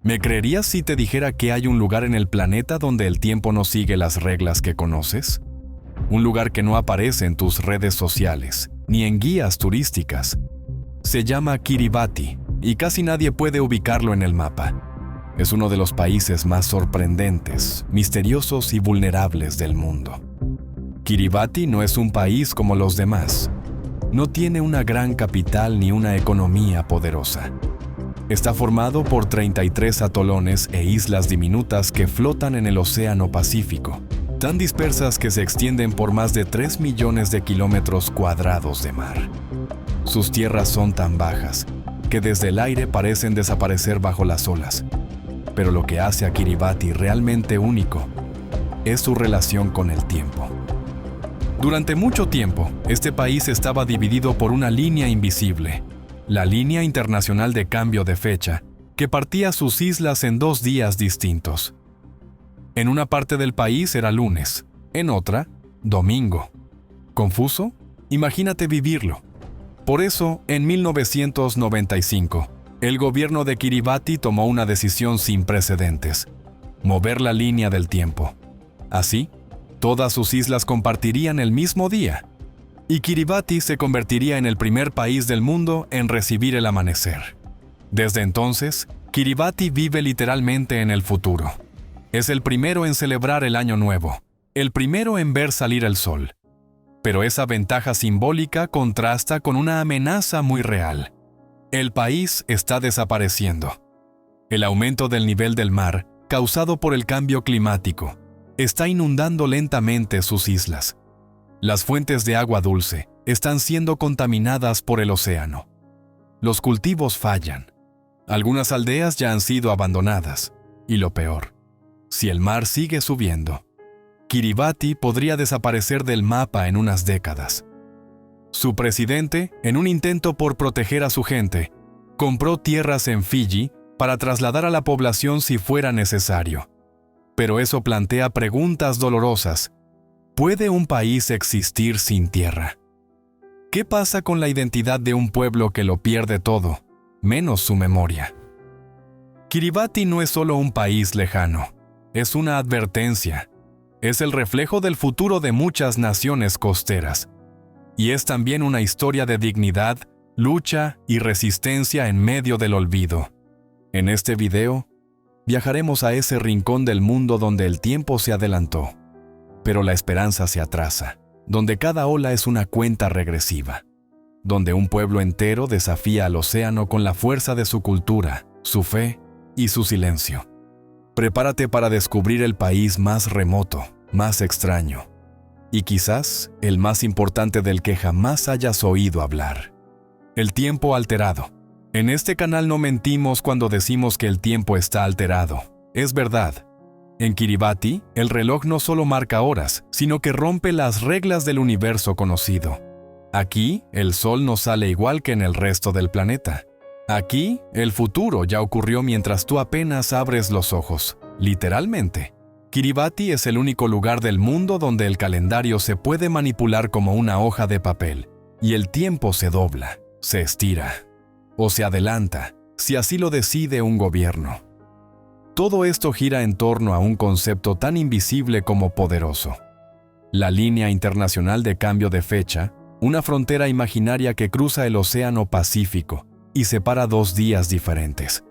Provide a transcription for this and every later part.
¿Me creerías si te dijera que hay un lugar en el planeta donde el tiempo no sigue las reglas que conoces? Un lugar que no aparece en tus redes sociales, ni en guías turísticas. Se llama Kiribati, y casi nadie puede ubicarlo en el mapa. Es uno de los países más sorprendentes, misteriosos y vulnerables del mundo. Kiribati no es un país como los demás. No tiene una gran capital ni una economía poderosa. Está formado por 33 atolones e islas diminutas que flotan en el Océano Pacífico, tan dispersas que se extienden por más de 3 millones de kilómetros cuadrados de mar. Sus tierras son tan bajas que desde el aire parecen desaparecer bajo las olas. Pero lo que hace a Kiribati realmente único es su relación con el tiempo. Durante mucho tiempo, este país estaba dividido por una línea invisible, la Línea Internacional de Cambio de Fecha, que partía sus islas en 2 días distintos. En una parte del país era lunes, en otra, domingo. ¿Confuso? Imagínate vivirlo. Por eso, en 1995, el gobierno de Kiribati tomó una decisión sin precedentes: mover la línea del tiempo. Así, todas sus islas compartirían el mismo día, y Kiribati se convertiría en el primer país del mundo en recibir el amanecer. Desde entonces, Kiribati vive literalmente en el futuro. Es el primero en celebrar el Año Nuevo, el primero en ver salir el sol. Pero esa ventaja simbólica contrasta con una amenaza muy real. El país está desapareciendo. El aumento del nivel del mar, causado por el cambio climático, está inundando lentamente sus islas. Las fuentes de agua dulce están siendo contaminadas por el océano. Los cultivos fallan. Algunas aldeas ya han sido abandonadas. Y lo peor, si el mar sigue subiendo, Kiribati podría desaparecer del mapa en unas décadas. Su presidente, en un intento por proteger a su gente, compró tierras en Fiji para trasladar a la población si fuera necesario. Pero eso plantea preguntas dolorosas. ¿Puede un país existir sin tierra? ¿Qué pasa con la identidad de un pueblo que lo pierde todo, menos su memoria? Kiribati no es solo un país lejano, es una advertencia. Es el reflejo del futuro de muchas naciones costeras. Y es también una historia de dignidad, lucha y resistencia en medio del olvido. En este video, viajaremos a ese rincón del mundo donde el tiempo se adelantó, pero la esperanza se atrasa, donde cada ola es una cuenta regresiva, donde un pueblo entero desafía al océano con la fuerza de su cultura, su fe y su silencio. Prepárate para descubrir el país más remoto, más extraño, y quizás el más importante del que jamás hayas oído hablar. El tiempo alterado. En este canal no mentimos cuando decimos que el tiempo está alterado. Es verdad. En Kiribati, el reloj no solo marca horas, sino que rompe las reglas del universo conocido. Aquí, el sol no sale igual que en el resto del planeta. Aquí, el futuro ya ocurrió mientras tú apenas abres los ojos, literalmente. Kiribati es el único lugar del mundo donde el calendario se puede manipular como una hoja de papel, y el tiempo se dobla, se estira, o se adelanta, si así lo decide un gobierno. Todo esto gira en torno a un concepto tan invisible como poderoso: la Línea Internacional de Cambio de Fecha, una frontera imaginaria que cruza el Océano Pacífico y separa 2 días diferentes.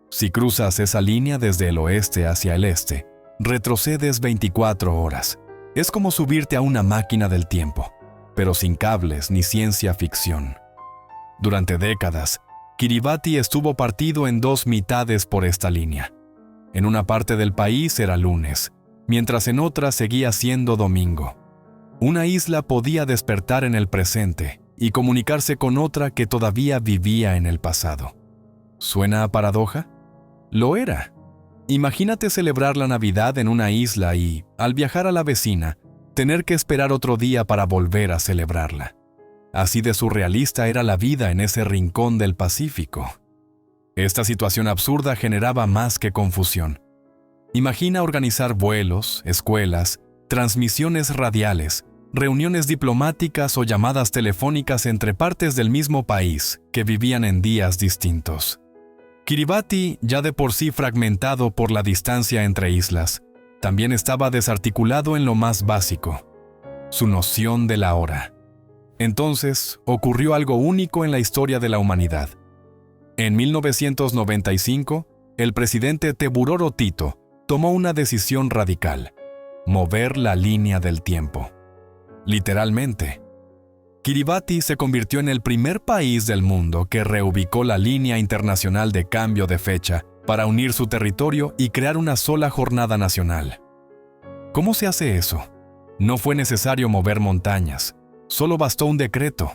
Si cruzas esa línea desde el oeste hacia el este, retrocedes 24 horas. Es como subirte a una máquina del tiempo, pero sin cables ni ciencia ficción. Durante décadas, Kiribati estuvo partido en 2 mitades por esta línea. En una parte del país era lunes, mientras en otra seguía siendo domingo. Una isla podía despertar en el presente y comunicarse con otra que todavía vivía en el pasado. ¿Suena a paradoja? Lo era. Imagínate celebrar la Navidad en una isla y, al viajar a la vecina, tener que esperar otro día para volver a celebrarla. Así de surrealista era la vida en ese rincón del Pacífico. Esta situación absurda generaba más que confusión. Imagina organizar vuelos, escuelas, transmisiones radiales, reuniones diplomáticas o llamadas telefónicas entre partes del mismo país que vivían en días distintos. Kiribati, ya de por sí fragmentado por la distancia entre islas, también estaba desarticulado en lo más básico, su noción de la hora. Entonces, ocurrió algo único en la historia de la humanidad. En 1995, el presidente Teburoro Tito tomó una decisión radical: mover la línea del tiempo. Literalmente. Kiribati se convirtió en el primer país del mundo que reubicó la línea internacional de cambio de fecha para unir su territorio y crear una sola jornada nacional. ¿Cómo se hace eso? No fue necesario mover montañas, solo bastó un decreto.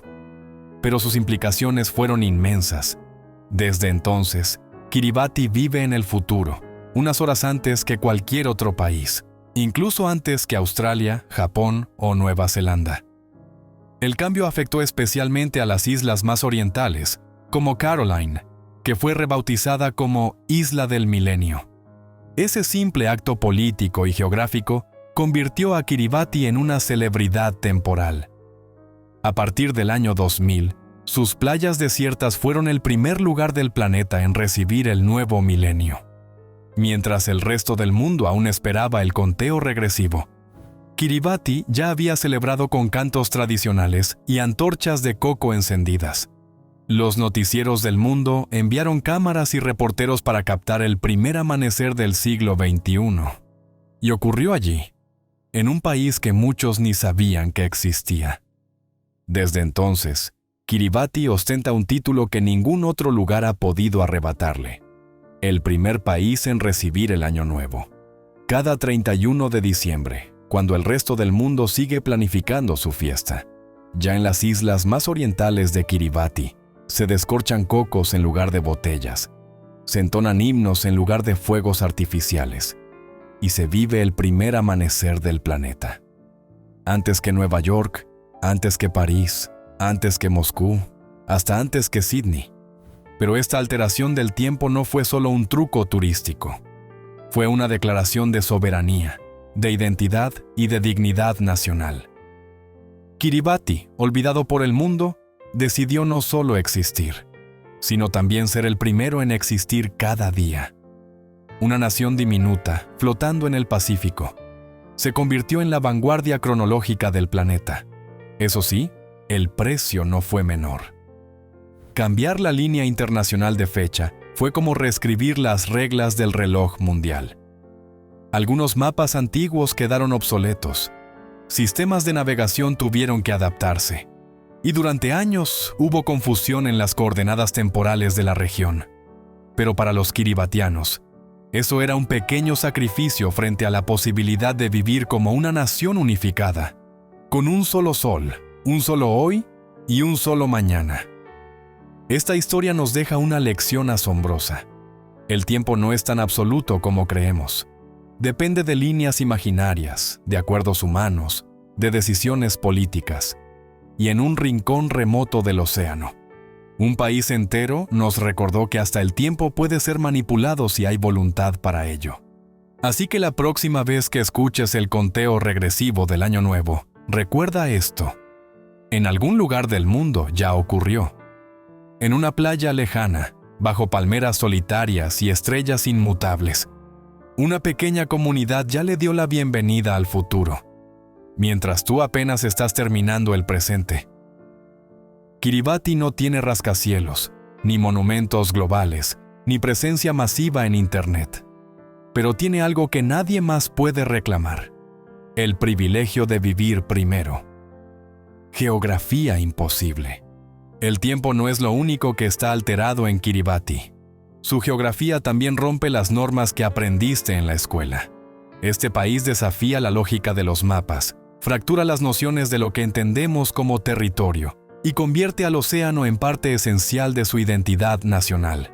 Pero sus implicaciones fueron inmensas. Desde entonces, Kiribati vive en el futuro, unas horas antes que cualquier otro país, incluso antes que Australia, Japón o Nueva Zelanda. El cambio afectó especialmente a las islas más orientales, como Caroline, que fue rebautizada como Isla del Milenio. Ese simple acto político y geográfico convirtió a Kiribati en una celebridad temporal. A partir del año 2000, sus playas desiertas fueron el primer lugar del planeta en recibir el nuevo milenio. Mientras el resto del mundo aún esperaba el conteo regresivo, Kiribati ya había celebrado con cantos tradicionales y antorchas de coco encendidas. Los noticieros del mundo enviaron cámaras y reporteros para captar el primer amanecer del siglo XXI. Y ocurrió allí, en un país que muchos ni sabían que existía. Desde entonces, Kiribati ostenta un título que ningún otro lugar ha podido arrebatarle: el primer país en recibir el Año Nuevo. Cada 31 de diciembre, cuando el resto del mundo sigue planificando su fiesta, ya en las islas más orientales de Kiribati, se descorchan cocos en lugar de botellas, se entonan himnos en lugar de fuegos artificiales, y se vive el primer amanecer del planeta. Antes que Nueva York, antes que París, antes que Moscú, hasta antes que Sydney. Pero esta alteración del tiempo no fue solo un truco turístico. Fue una declaración de soberanía, de identidad y de dignidad nacional. Kiribati, olvidado por el mundo, decidió no solo existir, sino también ser el primero en existir cada día. Una nación diminuta, flotando en el Pacífico, se convirtió en la vanguardia cronológica del planeta. Eso sí, el precio no fue menor. Cambiar la línea internacional de fecha fue como reescribir las reglas del reloj mundial. Algunos mapas antiguos quedaron obsoletos. Sistemas de navegación tuvieron que adaptarse. Y durante años hubo confusión en las coordenadas temporales de la región. Pero para los kiribatianos, eso era un pequeño sacrificio frente a la posibilidad de vivir como una nación unificada, con un solo sol, un solo hoy y un solo mañana. Esta historia nos deja una lección asombrosa. El tiempo no es tan absoluto como creemos. Depende de líneas imaginarias, de acuerdos humanos, de decisiones políticas. Y en un rincón remoto del océano, un país entero nos recordó que hasta el tiempo puede ser manipulado si hay voluntad para ello. Así que la próxima vez que escuches el conteo regresivo del Año Nuevo, recuerda esto. En algún lugar del mundo ya ocurrió. En una playa lejana, bajo palmeras solitarias y estrellas inmutables, una pequeña comunidad ya le dio la bienvenida al futuro, mientras tú apenas estás terminando el presente. Kiribati no tiene rascacielos, ni monumentos globales, ni presencia masiva en Internet, pero tiene algo que nadie más puede reclamar: el privilegio de vivir primero. Geografía imposible. El tiempo no es lo único que está alterado en Kiribati. Su geografía también rompe las normas que aprendiste en la escuela. Este país desafía la lógica de los mapas, fractura las nociones de lo que entendemos como territorio y convierte al océano en parte esencial de su identidad nacional.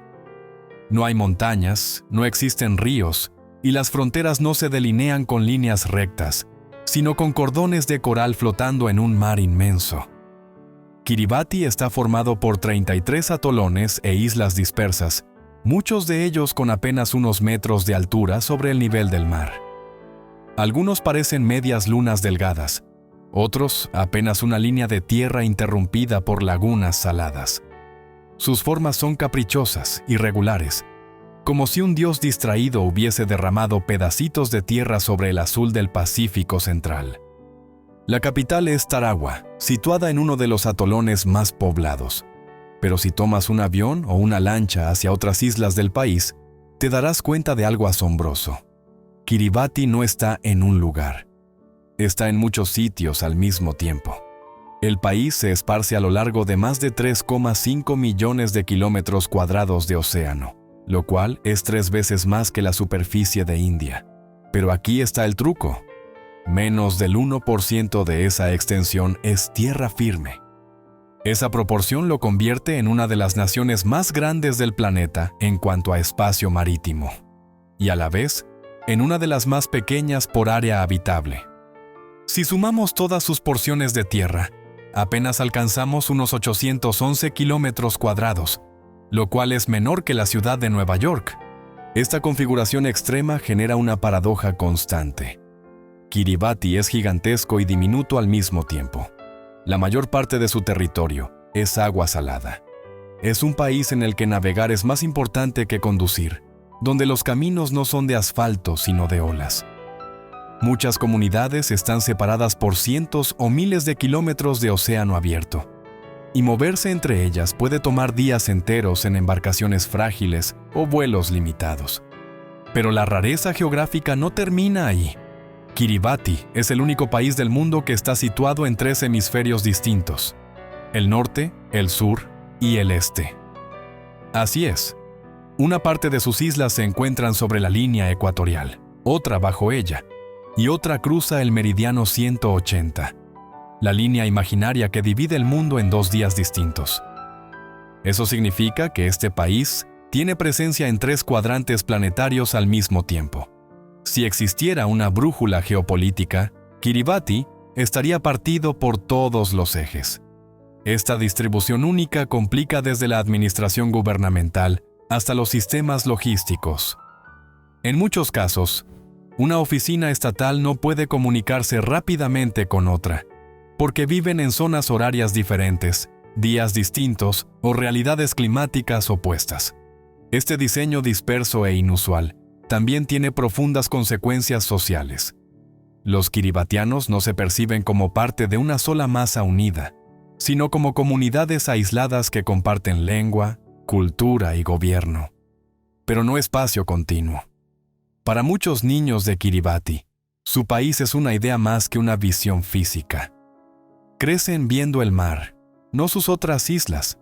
No hay montañas, no existen ríos, y las fronteras no se delinean con líneas rectas, sino con cordones de coral flotando en un mar inmenso. Kiribati está formado por 33 atolones e islas dispersas, muchos de ellos con apenas unos metros de altura sobre el nivel del mar. Algunos parecen medias lunas delgadas, otros apenas una línea de tierra interrumpida por lagunas saladas. Sus formas son caprichosas, irregulares, como si un dios distraído hubiese derramado pedacitos de tierra sobre el azul del Pacífico Central. La capital es Tarawa, situada en uno de los atolones más poblados. Pero si tomas un avión o una lancha hacia otras islas del país, te darás cuenta de algo asombroso. Kiribati no está en un lugar. Está en muchos sitios al mismo tiempo. El país se esparce a lo largo de más de 3,5 millones de kilómetros cuadrados de océano, lo cual es 3 veces más que la superficie de India. Pero aquí está el truco. Menos del 1% de esa extensión es tierra firme. Esa proporción lo convierte en una de las naciones más grandes del planeta en cuanto a espacio marítimo, y a la vez, en una de las más pequeñas por área habitable. Si sumamos todas sus porciones de tierra, apenas alcanzamos unos 811 kilómetros cuadrados, lo cual es menor que la ciudad de Nueva York. Esta configuración extrema genera una paradoja constante. Kiribati es gigantesco y diminuto al mismo tiempo. La mayor parte de su territorio es agua salada. Es un país en el que navegar es más importante que conducir, donde los caminos no son de asfalto sino de olas. Muchas comunidades están separadas por cientos o miles de kilómetros de océano abierto, y moverse entre ellas puede tomar días enteros en embarcaciones frágiles o vuelos limitados. Pero la rareza geográfica no termina ahí. Kiribati es el único país del mundo que está situado en 3 hemisferios distintos: el norte, el sur y el este. Así es. Una parte de sus islas se encuentran sobre la línea ecuatorial, otra bajo ella, y otra cruza el meridiano 180, la línea imaginaria que divide el mundo en 2 días distintos. Eso significa que este país tiene presencia en 3 cuadrantes planetarios al mismo tiempo. Si existiera una brújula geopolítica, Kiribati estaría partido por todos los ejes. Esta distribución única complica desde la administración gubernamental hasta los sistemas logísticos. En muchos casos, una oficina estatal no puede comunicarse rápidamente con otra, porque viven en zonas horarias diferentes, días distintos o realidades climáticas opuestas. Este diseño disperso e inusual también tiene profundas consecuencias sociales. Los kiribatianos no se perciben como parte de una sola masa unida, sino como comunidades aisladas que comparten lengua, cultura y gobierno, pero no espacio continuo. Para muchos niños de Kiribati, su país es una idea más que una visión física. Crecen viendo el mar, no sus otras islas.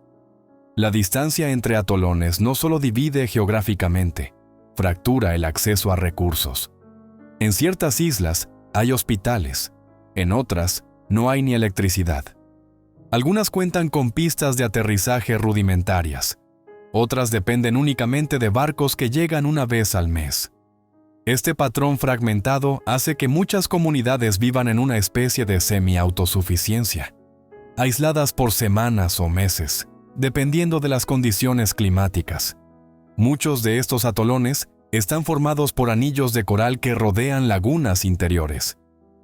La distancia entre atolones no solo divide geográficamente, fractura el acceso a recursos. En ciertas islas hay hospitales, en otras no hay ni electricidad. Algunas cuentan con pistas de aterrizaje rudimentarias, otras dependen únicamente de barcos que llegan una vez al mes. Este patrón fragmentado hace que muchas comunidades vivan en una especie de semi-autosuficiencia, aisladas por semanas o meses, dependiendo de las condiciones climáticas. Muchos de estos atolones están formados por anillos de coral que rodean lagunas interiores.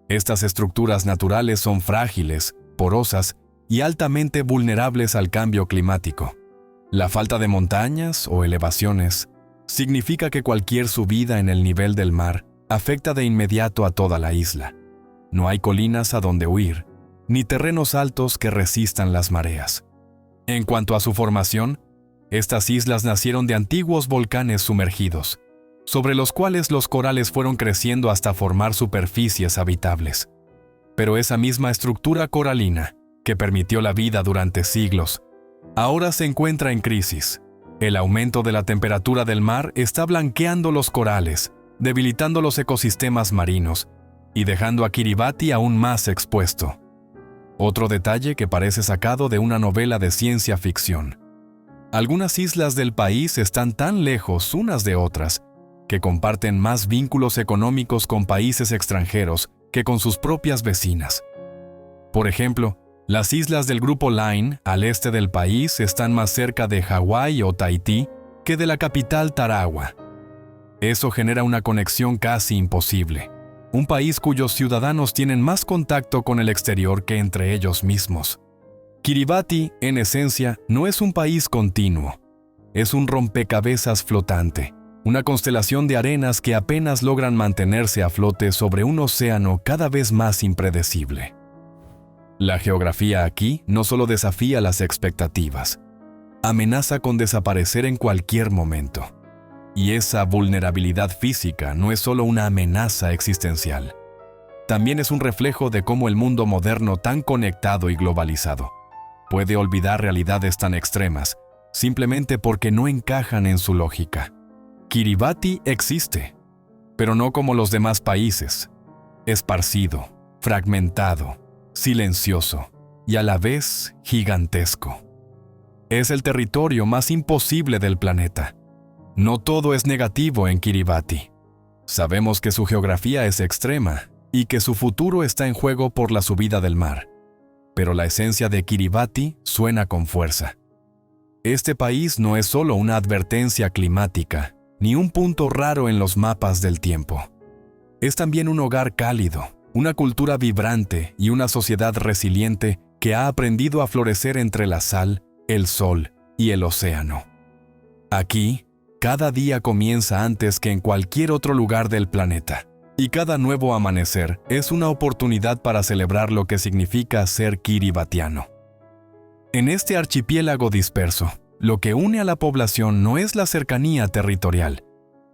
Estas estructuras naturales son frágiles, porosas y altamente vulnerables al cambio climático. La falta de montañas o elevaciones significa que cualquier subida en el nivel del mar afecta de inmediato a toda la isla. No hay colinas a donde huir, ni terrenos altos que resistan las mareas. En cuanto a su formación, estas islas nacieron de antiguos volcanes sumergidos, sobre los cuales los corales fueron creciendo hasta formar superficies habitables. Pero esa misma estructura coralina, que permitió la vida durante siglos, ahora se encuentra en crisis. El aumento de la temperatura del mar está blanqueando los corales, debilitando los ecosistemas marinos y dejando a Kiribati aún más expuesto. Otro detalle que parece sacado de una novela de ciencia ficción. Algunas islas del país están tan lejos unas de otras que comparten más vínculos económicos con países extranjeros que con sus propias vecinas. Por ejemplo, las islas del grupo Line al este del país están más cerca de Hawái o Tahití que de la capital Tarawa. Eso genera una conexión casi imposible. Un país cuyos ciudadanos tienen más contacto con el exterior que entre ellos mismos. Kiribati, en esencia, no es un país continuo. Es un rompecabezas flotante, una constelación de arenas que apenas logran mantenerse a flote sobre un océano cada vez más impredecible. La geografía aquí no solo desafía las expectativas, amenaza con desaparecer en cualquier momento. Y esa vulnerabilidad física no es solo una amenaza existencial. También es un reflejo de cómo el mundo moderno, tan conectado y globalizado, puede olvidar realidades tan extremas simplemente porque no encajan en su lógica. Kiribati existe, pero no como los demás países. Esparcido, fragmentado, silencioso y a la vez gigantesco. Es el territorio más imposible del planeta. No todo es negativo en Kiribati. Sabemos que su geografía es extrema y que su futuro está en juego por la subida del mar. Pero la esencia de Kiribati suena con fuerza. Este país no es solo una advertencia climática, ni un punto raro en los mapas del tiempo. Es también un hogar cálido, una cultura vibrante y una sociedad resiliente que ha aprendido a florecer entre la sal, el sol y el océano. Aquí, cada día comienza antes que en cualquier otro lugar del planeta, y cada nuevo amanecer es una oportunidad para celebrar lo que significa ser kiribatiano. En este archipiélago disperso, lo que une a la población no es la cercanía territorial,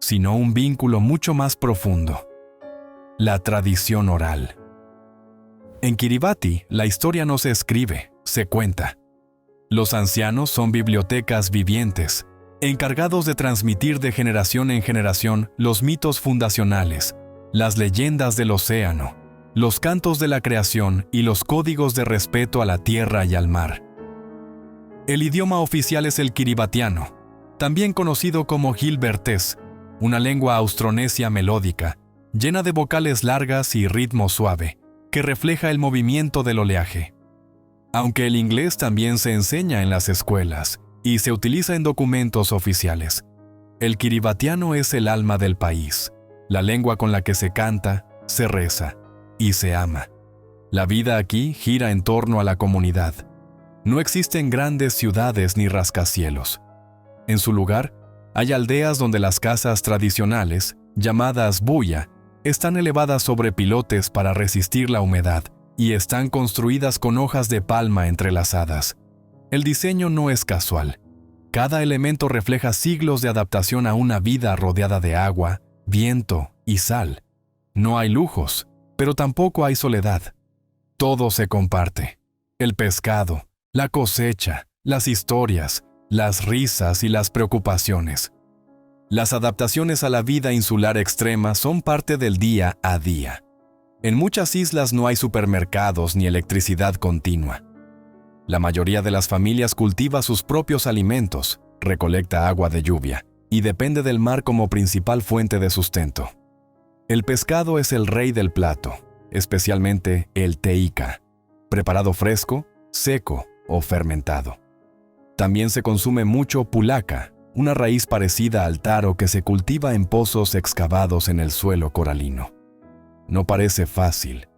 sino un vínculo mucho más profundo: la tradición oral. En Kiribati, la historia no se escribe, se cuenta. Los ancianos son bibliotecas vivientes, encargados de transmitir de generación en generación los mitos fundacionales, las leyendas del océano, los cantos de la creación y los códigos de respeto a la tierra y al mar. El idioma oficial es el kiribatiano, también conocido como gilbertés, una lengua austronesia melódica, llena de vocales largas y ritmo suave, que refleja el movimiento del oleaje. Aunque el inglés también se enseña en las escuelas y se utiliza en documentos oficiales, el kiribatiano es el alma del país, la lengua con la que se canta, se reza y se ama. La vida aquí gira en torno a la comunidad. No existen grandes ciudades ni rascacielos. En su lugar, hay aldeas donde las casas tradicionales, llamadas buya, están elevadas sobre pilotes para resistir la humedad y están construidas con hojas de palma entrelazadas. El diseño no es casual. Cada elemento refleja siglos de adaptación a una vida rodeada de agua, viento y sal. No hay lujos, pero tampoco hay soledad. Todo se comparte. El pescado, la cosecha, las historias, las risas y las preocupaciones. Las adaptaciones a la vida insular extrema son parte del día a día. En muchas islas no hay supermercados ni electricidad continua. La mayoría de las familias cultiva sus propios alimentos, recolecta agua de lluvia y depende del mar como principal fuente de sustento. El pescado es el rey del plato, especialmente el teika, preparado fresco, seco o fermentado. También se consume mucho pulaca, una raíz parecida al taro que se cultiva en pozos excavados en el suelo coralino. No parece fácil,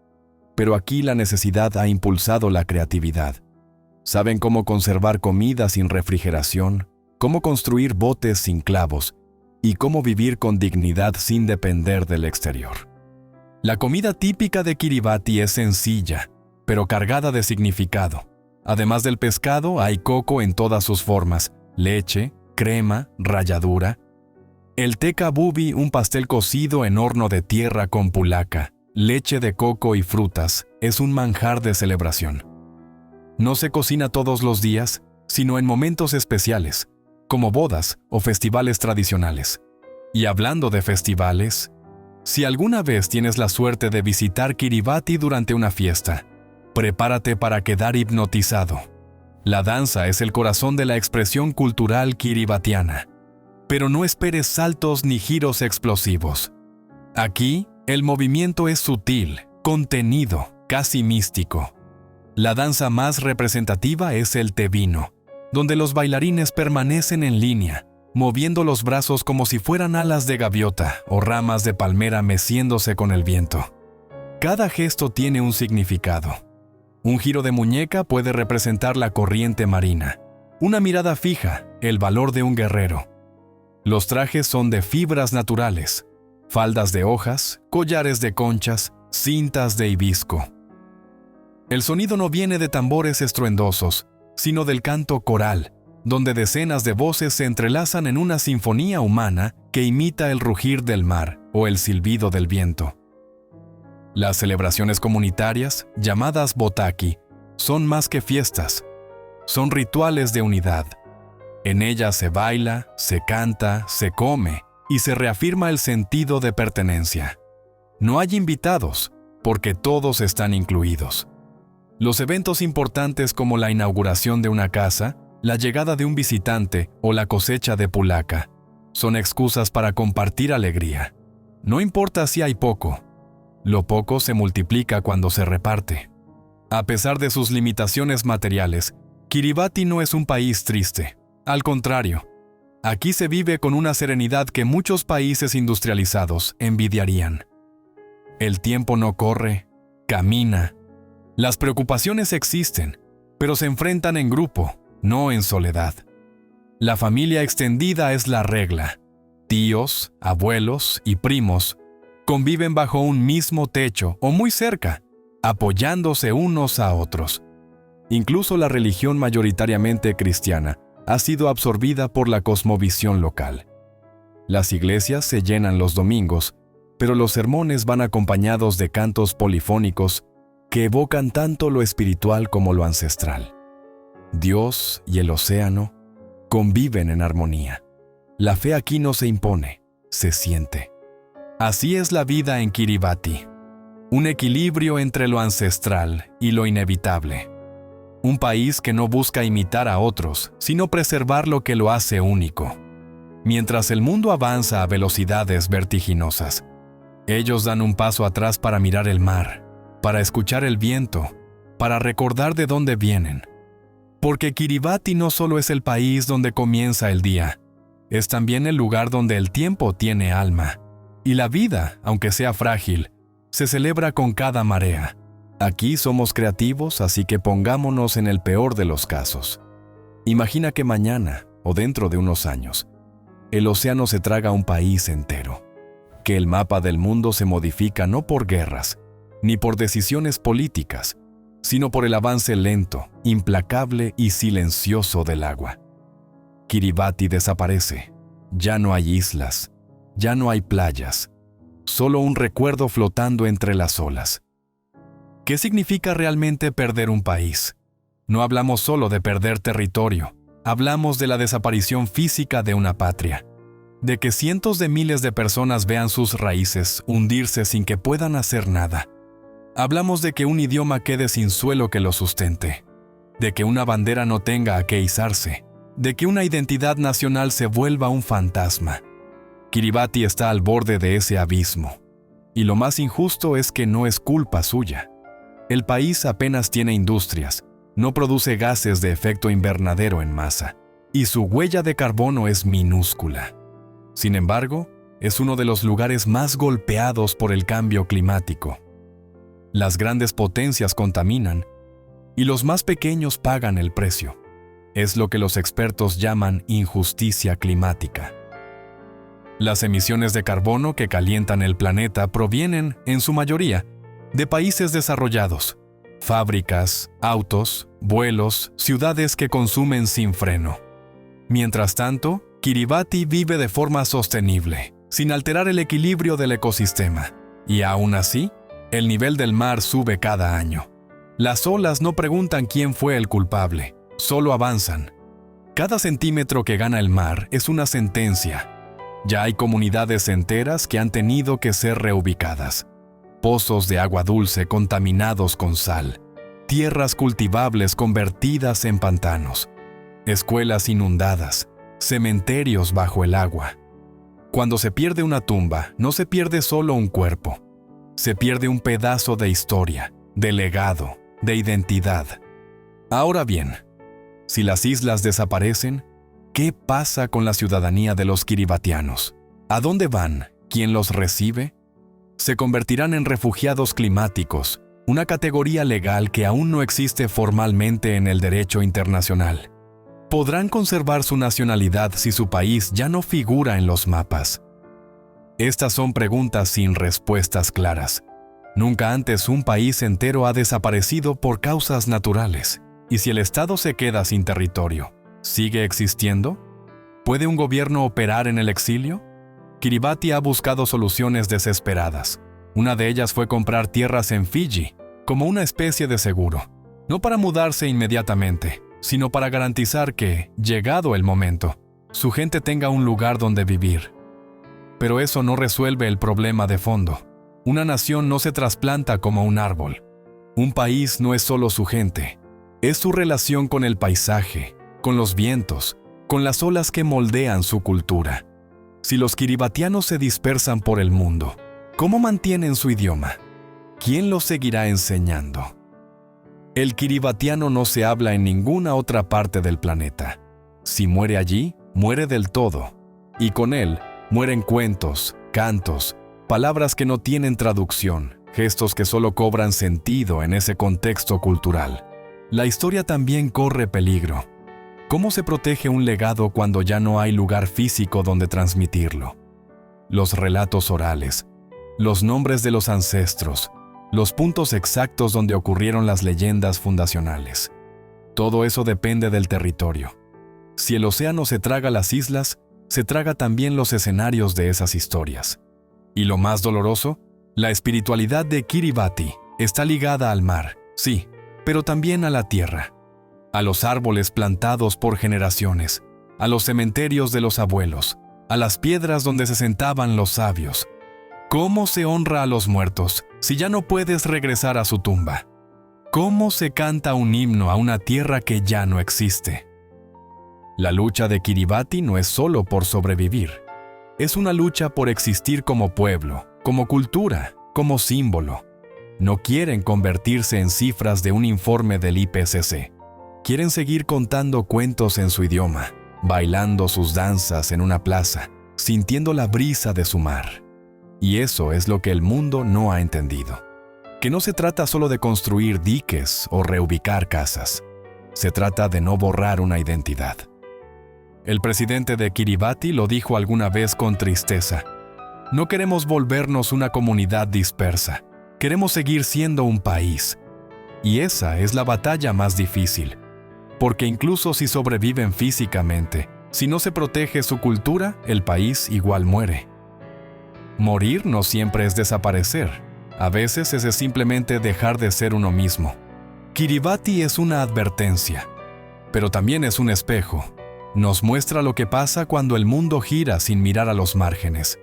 pero aquí la necesidad ha impulsado la creatividad. Saben cómo conservar comida sin refrigeración, cómo construir botes sin clavos y cómo vivir con dignidad sin depender del exterior. La comida típica de Kiribati es sencilla, pero cargada de significado. Además del pescado, hay coco en todas sus formas, leche, crema, ralladura. El teka bubi, un pastel cocido en horno de tierra con pulaca, leche de coco y frutas, es un manjar de celebración. No se cocina todos los días, sino en momentos especiales, como bodas o festivales tradicionales. Y hablando de festivales, si alguna vez tienes la suerte de visitar Kiribati durante una fiesta, prepárate para quedar hipnotizado. La danza es el corazón de la expresión cultural kiribatiana. Pero no esperes saltos ni giros explosivos. Aquí, el movimiento es sutil, contenido, casi místico. La danza más representativa es el tebino, donde los bailarines permanecen en línea, moviendo los brazos como si fueran alas de gaviota o ramas de palmera meciéndose con el viento. Cada gesto tiene un significado. Un giro de muñeca puede representar la corriente marina. Una mirada fija, el valor de un guerrero. Los trajes son de fibras naturales, faldas de hojas, collares de conchas, cintas de hibisco. El sonido no viene de tambores estruendosos, sino del canto coral, donde decenas de voces se entrelazan en una sinfonía humana que imita el rugir del mar o el silbido del viento. Las celebraciones comunitarias, llamadas botaki, son más que fiestas, son rituales de unidad. En ellas se baila, se canta, se come y se reafirma el sentido de pertenencia. No hay invitados, porque todos están incluidos. Los eventos importantes como la inauguración de una casa, la llegada de un visitante o la cosecha de pulaca son excusas para compartir alegría. No importa si hay poco, lo poco se multiplica cuando se reparte. A pesar de sus limitaciones materiales, Kiribati no es un país triste. Al contrario, aquí se vive con una serenidad que muchos países industrializados envidiarían. El tiempo no corre, camina. Las preocupaciones existen, pero se enfrentan en grupo, no en soledad. La familia extendida es la regla. Tíos, abuelos y primos conviven bajo un mismo techo o muy cerca, apoyándose unos a otros. Incluso la religión mayoritariamente cristiana ha sido absorbida por la cosmovisión local. Las iglesias se llenan los domingos, pero los sermones van acompañados de cantos polifónicos que evocan tanto lo espiritual como lo ancestral. Dios y el océano conviven en armonía. La fe aquí no se impone, se siente. Así es la vida en Kiribati, un equilibrio entre lo ancestral y lo inevitable. Un país que no busca imitar a otros, sino preservar lo que lo hace único. Mientras el mundo avanza a velocidades vertiginosas, ellos dan un paso atrás para mirar el mar, para escuchar el viento, para recordar de dónde vienen. Porque Kiribati no solo es el país donde comienza el día, es también el lugar donde el tiempo tiene alma. Y la vida, aunque sea frágil, se celebra con cada marea. Aquí somos creativos, así que pongámonos en el peor de los casos. Imagina que mañana, o dentro de unos años, el océano se traga un país entero. Que el mapa del mundo se modifica no por guerras, ni por decisiones políticas, sino por el avance lento, implacable y silencioso del agua. Kiribati desaparece. Ya no hay islas, ya no hay playas, solo un recuerdo flotando entre las olas. ¿Qué significa realmente perder un país? No hablamos solo de perder territorio, hablamos de la desaparición física de una patria, de que cientos de miles de personas vean sus raíces hundirse sin que puedan hacer nada. Hablamos de que un idioma quede sin suelo que lo sustente, de que una bandera no tenga a qué izarse, de que una identidad nacional se vuelva un fantasma. Kiribati está al borde de ese abismo, y lo más injusto es que no es culpa suya. El país apenas tiene industrias, no produce gases de efecto invernadero en masa, y su huella de carbono es minúscula. Sin embargo, es uno de los lugares más golpeados por el cambio climático. Las grandes potencias contaminan, y los más pequeños pagan el precio. Es lo que los expertos llaman injusticia climática. Las emisiones de carbono que calientan el planeta provienen, en su mayoría, de países desarrollados, fábricas, autos, vuelos, ciudades que consumen sin freno. Mientras tanto, Kiribati vive de forma sostenible, sin alterar el equilibrio del ecosistema, y aún así, el nivel del mar sube cada año. Las olas no preguntan quién fue el culpable, solo avanzan. Cada centímetro que gana el mar es una sentencia. Ya hay comunidades enteras que han tenido que ser reubicadas. Pozos de agua dulce contaminados con sal, tierras cultivables convertidas en pantanos, escuelas inundadas, cementerios bajo el agua. Cuando se pierde una tumba, no se pierde solo un cuerpo, se pierde un pedazo de historia, de legado, de identidad. Ahora bien, si las islas desaparecen, ¿qué pasa con la ciudadanía de los kiribatianos? ¿A dónde van? ¿Quién los recibe? Se convertirán en refugiados climáticos, una categoría legal que aún no existe formalmente en el derecho internacional. ¿Podrán conservar su nacionalidad si su país ya no figura en los mapas? Estas son preguntas sin respuestas claras. Nunca antes un país entero ha desaparecido por causas naturales. ¿Y si el Estado se queda sin territorio, sigue existiendo? ¿Puede un gobierno operar en el exilio? Kiribati ha buscado soluciones desesperadas. Una de ellas fue comprar tierras en Fiji, como una especie de seguro. No para mudarse inmediatamente, sino para garantizar que, llegado el momento, su gente tenga un lugar donde vivir. Pero eso no resuelve el problema de fondo. Una nación no se trasplanta como un árbol. Un país no es solo su gente. Es su relación con el paisaje, con los vientos, con las olas que moldean su cultura. Si los kiribatianos se dispersan por el mundo, ¿cómo mantienen su idioma? ¿Quién los seguirá enseñando? El kiribatiano no se habla en ninguna otra parte del planeta. Si muere allí, muere del todo. Y con él, mueren cuentos, cantos, palabras que no tienen traducción, gestos que solo cobran sentido en ese contexto cultural. La historia también corre peligro. ¿Cómo se protege un legado cuando ya no hay lugar físico donde transmitirlo? Los relatos orales, los nombres de los ancestros, los puntos exactos donde ocurrieron las leyendas fundacionales. Todo eso depende del territorio. Si el océano se traga las islas, se traga también los escenarios de esas historias. Y lo más doloroso, la espiritualidad de Kiribati está ligada al mar, sí, pero también a la tierra, a los árboles plantados por generaciones, a los cementerios de los abuelos, a las piedras donde se sentaban los sabios. ¿Cómo se honra a los muertos si ya no puedes regresar a su tumba? ¿Cómo se canta un himno a una tierra que ya no existe? La lucha de Kiribati no es solo por sobrevivir. Es una lucha por existir como pueblo, como cultura, como símbolo. No quieren convertirse en cifras de un informe del IPCC. Quieren seguir contando cuentos en su idioma, bailando sus danzas en una plaza, sintiendo la brisa de su mar. Y eso es lo que el mundo no ha entendido. Que no se trata solo de construir diques o reubicar casas. Se trata de no borrar una identidad. El presidente de Kiribati lo dijo alguna vez con tristeza. No queremos volvernos una comunidad dispersa. Queremos seguir siendo un país. Y esa es la batalla más difícil. Porque incluso si sobreviven físicamente, si no se protege su cultura, el país igual muere. Morir no siempre es desaparecer. A veces es simplemente dejar de ser uno mismo. Kiribati es una advertencia, pero también es un espejo. Nos muestra lo que pasa cuando el mundo gira sin mirar a los márgenes,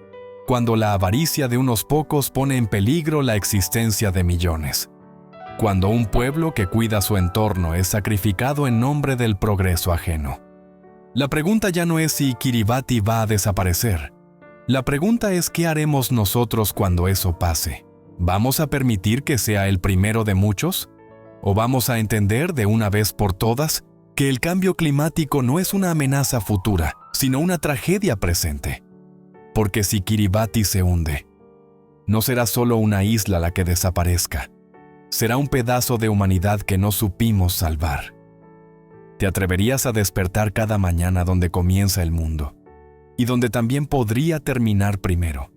cuando la avaricia de unos pocos pone en peligro la existencia de millones, cuando un pueblo que cuida su entorno es sacrificado en nombre del progreso ajeno. La pregunta ya no es si Kiribati va a desaparecer. La pregunta es ¿qué haremos nosotros cuando eso pase? ¿Vamos a permitir que sea el primero de muchos? ¿O vamos a entender de una vez por todas que el cambio climático no es una amenaza futura, sino una tragedia presente? Porque si Kiribati se hunde, no será solo una isla la que desaparezca, será un pedazo de humanidad que no supimos salvar. ¿Te atreverías a despertar cada mañana donde comienza el mundo y donde también podría terminar primero?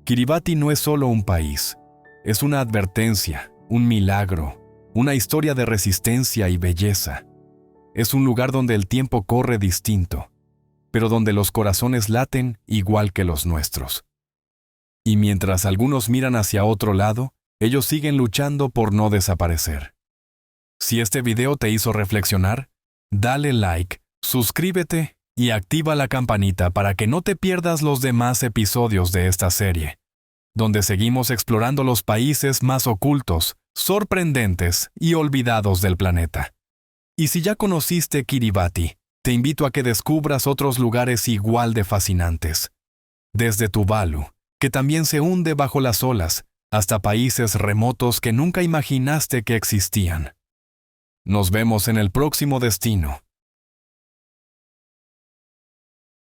Kiribati no es solo un país, es una advertencia, un milagro, una historia de resistencia y belleza. Es un lugar donde el tiempo corre distinto, pero donde los corazones laten igual que los nuestros. Y mientras algunos miran hacia otro lado, ellos siguen luchando por no desaparecer. Si este video te hizo reflexionar, dale like, suscríbete y activa la campanita para que no te pierdas los demás episodios de esta serie, donde seguimos explorando los países más ocultos, sorprendentes y olvidados del planeta. Y si ya conociste Kiribati, te invito a que descubras otros lugares igual de fascinantes. Desde Tuvalu, que también se hunde bajo las olas, hasta países remotos que nunca imaginaste que existían. Nos vemos en el próximo destino.